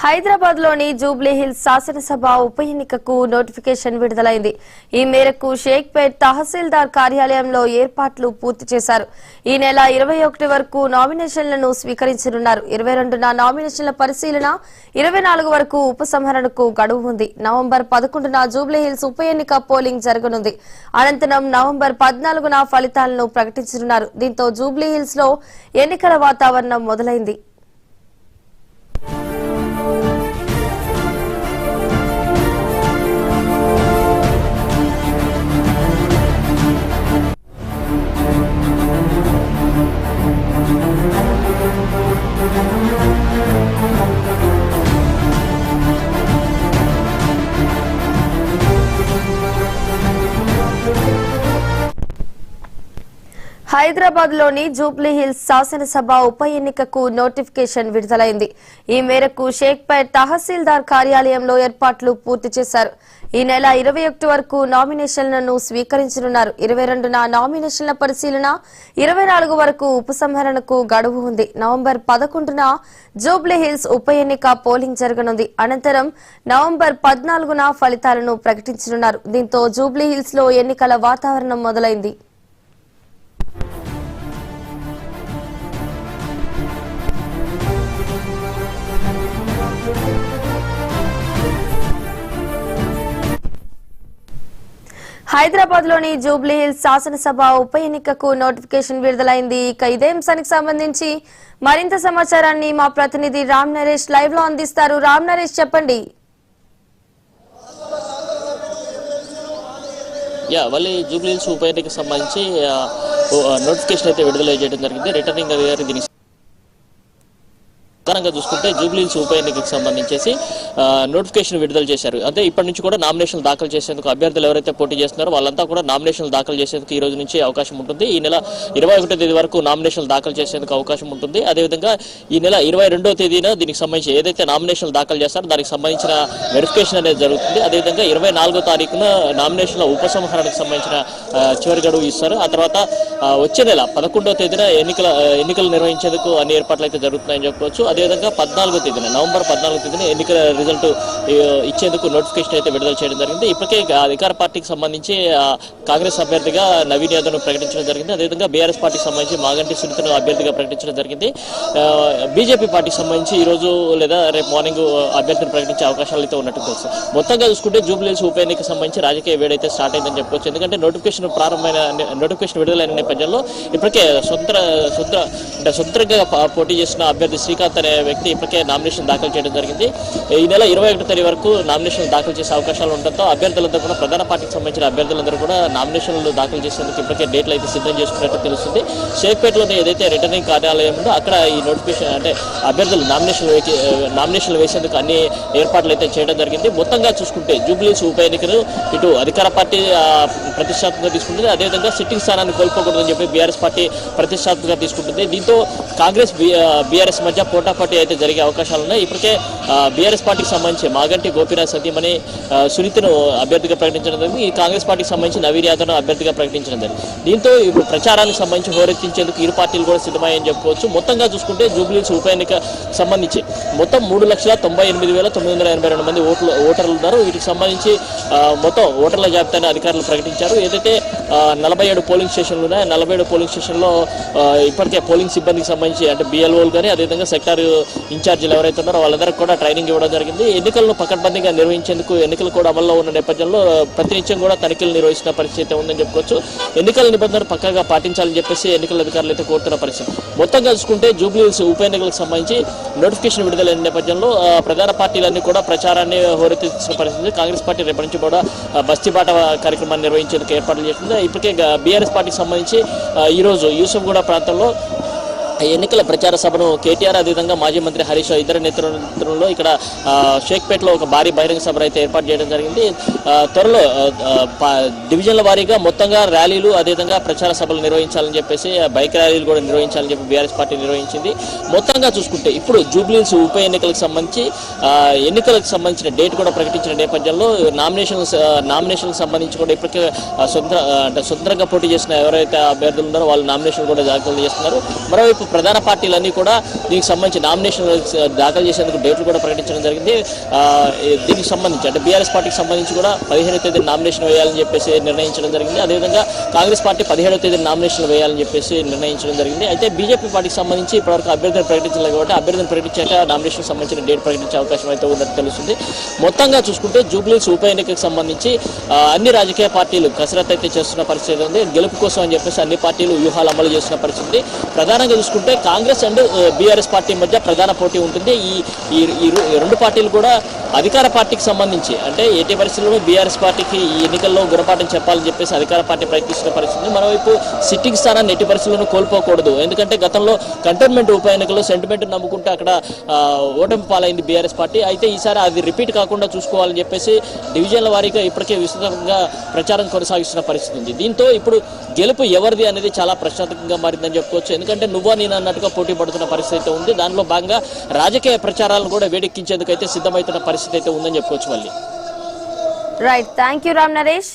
హైదరాబాద్ లోని Jubilee hills శాసనసభ ఉప ఎన్నికకు నోటిఫికేషన్ విడుదలైంది. ఈ మేరకు షేక్పేట్ తహసీల్దార్ కార్యాలయంలో ఏర్పాట్లు పూర్తి చేశారు. ఈ నెల 21 వరకు నామినేషన్లను స్వీకరించనున్నారు. 22న నామినేషన్ల పరిశీలన, 24 వరకు ఉపసంహరణకు గడువు ఉంది. నవంబర్ 11న జూబ్లీ హిల్స్ ఉప ఎన్నిక పోలింగ్ జరగనుంది. అనంతరం నవంబర్ 14న ఫలితాలను ప్రకటించనున్నారు. దీంతో జూబ్లీ హిల్స్ లో ఎన్నికల వాతావరణం మొదలైంది. హైదరాబాద్ లోని జూబ్లీ హిల్స్ శాసనసభ ఉప ఎన్నికకు నోటిఫికేషన్ విడుదలైంది. ఈ మేరకు షేక్పేట్ తహసీల్దార్ కార్యాలయంలో ఏర్పాట్లు పూర్తి చేశారు. ఈ నెల 21 వరకు నామినేషన్లను స్వీకరించనున్నారు. 22న నామినేషన్ల పరిశీలన, 24 వరకు ఉపసంహరణకు గడువు ఉంది. నవంబర్ 11న జూబ్లీ హిల్స్ ఉప ఎన్నిక పోలింగ్ జరగనుంది. అనంతరం నవంబర్ 14న ఫలితాలను ప్రకటించనున్నారు. దీంతో జూబ్లీ హిల్స్ లో ఎన్నికల వాతావరణం మొదలైంది. హైదరాబాద్ లోని జూబ్లీ హిల్స్ శాసనసభ ఉప ఎన్నికకు నోటిఫికేషన్ విడుదలైంది. ఇక ఇదే అంశానికి సంబంధించి మరింత సమాచారాన్ని మా ప్రతినిధి రామ్ నరేష్ లైవ్ లో అందిస్తారు. రామ్ నరేష్, చెప్పండి. జూబ్లీ హిల్స్ ఉప ఎన్నికకు సంబంధించి నోటిఫికేషన్ అయితే విడుదల చేయడం జరిగింది. రిటర్నింగ్ అధికారి దీనికి ప్రధానంగా చూసుకుంటే జూబ్లీ హిల్స్ ఉప ఎన్నికకు సంబంధించి నోటిఫికేషన్ విడుదల చేశారు. అంటే ఇప్పటి నుంచి కూడా నామినేషన్లు దాఖలు చేసేందుకు అభ్యర్థులు ఎవరైతే పోటీ చేస్తున్నారో వాళ్ళంతా కూడా నామినేషన్లు దాఖలు చేసేందుకు ఈ రోజు నుంచి అవకాశం ఉంటుంది. ఈ నెల 21వ తేదీ వరకు నామినేషన్లు దాఖలు చేసేందుకు అవకాశం ఉంటుంది. అదేవిధంగా ఈ నెల 22వ తేదీన దీనికి సంబంధించి ఏదైతే నామినేషన్లు దాఖలు చేస్తారో దానికి సంబంధించిన వెరిఫికేషన్ అనేది జరుగుతుంది. అదేవిధంగా 24వ తారీఖున నామినేషన్ల ఉపసంహరణకు సంబంధించిన చివరి గడువు ఇస్తారు. ఆ తర్వాత వచ్చే నెల 11వ తేదీన ఎన్నికలు నిర్వహించేందుకు అన్ని ఏర్పాట్లు అయితే జరుగుతున్నాయని చెప్పవచ్చు. అదేవిధంగా 14వ తేదీన నవంబర్ 14వ తేదీన ఎన్నికల రిజల్ట్ ఇచ్చేందుకు నోటిఫికేషన్ అయితే విడుదల చేయడం జరిగింది. ఇప్పటికే అధికార పార్టీకి సంబంధించి కాంగ్రెస్ అభ్యర్థిగా నవీన్ యాదవ్ను ప్రకటించడం జరిగింది. అదేవిధంగా బీఆర్ఎస్ పార్టీకి సంబంధించి మాగంటి సునీతను అభ్యర్థిగా ప్రకటించడం జరిగింది. బీజేపీ పార్టీకి సంబంధించి ఈ రోజు లేదా రేపు మార్నింగ్ అభ్యర్థిని ప్రకటించే అవకాశాలు అయితే ఉన్నట్టు తెలుసు. మొత్తంగా చూసుకుంటే జూబ్లీ హిల్స్ ఉప ఎన్నికకు సంబంధించి రాజకీయ వేడైతే స్టార్ట్ అయిందని చెప్పవచ్చు. ఎందుకంటే నోటిఫికేషన్ విడుదలైన నేపథ్యంలో ఇప్పటికే సొంతంగా పోటీ చేసిన అభ్యర్థి శ్రీకాంత్ అనే వ్యక్తి ఇప్పటికే నామినేషన్ దాఖలు చేయడం జరిగింది. ఈ నెల 21వ తేదీ వరకు నామినేషన్లు దాఖలు చేసే అవకాశాలు ఉండడంతో అభ్యర్థులందరూ కూడా ప్రధాన పార్టీకి సంబంధించిన అభ్యర్థులందరూ కూడా నామినేషన్లు దాఖలు చేసేందుకు ఇప్పటికే డేట్లు అయితే సిద్ధం చేసుకున్నట్టు తెలుస్తుంది. షేక్పేటలోని ఏదైతే రిటర్నింగ్ కార్యాలయం ఉందో అక్కడ ఈ నోటిఫికేషన్ అంటే అభ్యర్థులు నామినేషన్లు వేసేందుకు అన్ని ఏర్పాట్లు అయితే చేయడం జరిగింది. మొత్తంగా చూసుకుంటే జూబ్లీ హిల్స్ ఉప ఎన్నికను ఇటు అధికార పార్టీ ప్రతిష్టాత్మకంగా తీసుకుంటుంది. అదేవిధంగా సిట్టింగ్ స్థానాన్ని కోల్పోకూడదని చెప్పి బీఆర్ఎస్ పార్టీ ప్రతిష్టాత్మకంగా తీసుకుంటుంది. దీంతో కాంగ్రెస్ బీఆర్ఎస్ మధ్య పోటాపోటీ అయితే జరిగే అవకాశాలు ఉన్నాయి. ఇప్పటికే బీఆర్ఎస్ పార్టీకి సంబంధించి మాగంటి గోపీనాథ్ సతీమణి సునీతను అభ్యర్థిగా ప్రకటించడం జరిగింది. ఈ కాంగ్రెస్ పార్టీకి సంబంధించి నవీన్ యాదవ్ను అభ్యర్థిగా ప్రకటించడం జరిగింది. దీంతో ఇప్పుడు ప్రచారానికి సంబంధించి హోరెత్తించేందుకు ఇరు పార్టీలు కూడా సిద్ధమయ్యని చెప్పుకోవచ్చు. మొత్తంగా చూసుకుంటే జూబ్లీ హిల్స్ ఉప ఎన్నిక సంబంధించి మొత్తం 3,98,982 మంది ఓటర్లు ఉన్నారు. వీటికి సంబంధించి మొత్తం ఓటర్ల జాబితాను అధికారులు ప్రకటించారు. ఏదైతే 47 పోలింగ్ స్టేషన్లు ఉన్నాయి. 47 పోలింగ్ స్టేషన్లో ఇప్పటికే పోలింగ్ సిబ్బందికి సంబంధించి అంటే బిఎల్ఓలు కానీ అదేవిధంగా సెక్టార్ ఇన్ఛార్జీలు ఎవరైతే ఉన్నారో వాళ్ళందరికీ కూడా ట్రైనింగ్ ఇవ్వడం జరిగింది. ఎన్నికలను పకడ్బందీగా నిర్వహించేందుకు ఎన్నికలు కూడా అమల్లో ఉన్న నేపథ్యంలో ప్రతినిత్యం కూడా తనిఖీలు నిర్వహిస్తున్న పరిస్థితి ఉందని చెప్పుకోవచ్చు. ఎన్నికల నిబంధనలు పక్కగా పాటించాలని చెప్పేసి ఎన్నికల అధికారులు అయితే కోరుతున్న పరిస్థితి. మొత్తంగా చూసుకుంటే జూబ్లీ హిల్స్ ఉప ఎన్నికలకు సంబంధించి నోటిఫికేషన్ విడుదలైన నేపథ్యంలో ప్రధాన పార్టీలన్నీ కూడా ప్రచారాన్ని హోరెత్తించిన పరిస్థితి. కాంగ్రెస్ పార్టీ రేపటి నుంచి కూడా బస్తీబాట కార్యక్రమాన్ని నిర్వహించేందుకు ఏర్పాట్లు చేస్తుంది. ఇప్పటికే బీఆర్ఎస్ పార్టీకి సంబంధించి ఈరోజు యూసుఫ్గూడ ప్రాంతంలో ఎన్నికల ప్రచార సభను కేటీఆర్ అదేవిధంగా మాజీ మంత్రి హరీష్ ఇద్దరు నేతృత్వంలో ఇక్కడ షేక్పేటలో ఒక భారీ బహిరంగ సభ అయితే ఏర్పాటు చేయడం జరిగింది. త్వరలో డివిజన్ల వారీగా మొత్తంగా ర్యాలీలు అదేవిధంగా ప్రచార సభలు నిర్వహించాలని చెప్పేసి బైక్ ర్యాలీలు కూడా నిర్వహించాలని చెప్పి బీఆర్ఎస్ పార్టీ నిర్వహించింది. మొత్తంగా చూసుకుంటే ఇప్పుడు జూబ్లీ హిల్స్ ఉప ఎన్నికలకు సంబంధించిన డేట్ కూడా ప్రకటించిన నేపథ్యంలో నామినేషన్లకు సంబంధించి కూడా ఇప్పటికే స్వతంత్రంగా పోటీ చేసిన ఎవరైతే అభ్యర్థులు ఉన్నారో వాళ్ళు నామినేషన్ కూడా దాఖలు చేస్తున్నారు. మరోవైపు ప్రధాన పార్టీలన్నీ కూడా దీనికి సంబంధించి నామినేషన్ దాఖలు చేసేందుకు డేట్లు కూడా ప్రకటించడం జరిగింది. దీనికి సంబంధించి అంటే బీఆర్ఎస్ పార్టీకి సంబంధించి కూడా 15వ తేదీ నామినేషన్ వేయాలని చెప్పేసి నిర్ణయించడం జరిగింది. అదేవిధంగా కాంగ్రెస్ పార్టీ 17వ తేదీ నామినేషన్ వేయాలని చెప్పేసి నిర్ణయించడం జరిగింది. అయితే బీజేపీ పార్టీకి సంబంధించి ఇప్పటివరకు అభ్యర్థులను ప్రకటించలేదు కాబట్టి అభ్యర్థులను ప్రకటించాక నామినేషన్ సంబంధించిన డేట్ ప్రకటించే అవకాశం అయితే ఉన్నట్టు తెలుస్తుంది. మొత్తంగా చూసుకుంటే జూబ్లీహిల్స్ ఉప ఎన్నికకు సంబంధించి అన్ని రాజకీయ పార్టీలు కసరత్తు అయితే చేస్తున్న పరిస్థితి ఉంది. గెలుపు కోసం అని చెప్పేసి అన్ని పార్టీలు వ్యూహాలు అమలు చేస్తున్న పరిస్థితి. ప్రధానంగా చూసుకుంటే కాంగ్రెస్ అండ్ బీఆర్ఎస్ పార్టీ మధ్య ప్రధాన పోటీ ఉంటుంది. ఈ రెండు పార్టీలు కూడా అధికార పార్టీకి సంబంధించి అంటే ఎట్టి పరిస్థితుల్లో బీఆర్ఎస్ పార్టీకి ఈ ఎన్నికల్లో గుణపాఠం చెప్పాలని చెప్పేసి అధికార పార్టీ ప్రయత్నిస్తున్న పరిస్థితి. మరోవైపు సిట్టింగ్ స్థానాన్ని ఎట్టి పరిస్థితుల్లో కోల్పోకూడదు. ఎందుకంటే గతంలో కంటోన్మెంట్ ఉప ఎన్నికల్లో సెంటిమెంట్ నమ్ముకుంటే అక్కడ ఓటమి పాలైంది బీఆర్ఎస్ పార్టీ. అయితే ఈసారి అది రిపీట్ కాకుండా చూసుకోవాలని చెప్పేసి డివిజన్ల వారీగా ఇప్పటికే విస్తృతంగా ప్రచారం కొనసాగిస్తున్న పరిస్థితి ఉంది. దీంతో ఇప్పుడు గెలుపు ఎవరిది అనేది చాలా ప్రశ్నార్థకంగా మారిందని చెప్పుకోవచ్చు. ఎందుకంటే నువ్వా నేను అన్నట్టుగా పోటీ పడుతున్న పరిస్థితి అయితే ఉంది. దానిలో భాగంగా రాజకీయ ప్రచారాలను కూడా వేడెక్కించేందుకు అయితే సిద్ధమవుతున్న పరిస్థితి అయితే ఉందని చెప్పుకోవచ్చు. మళ్ళీ right, thank you Ram Naresh.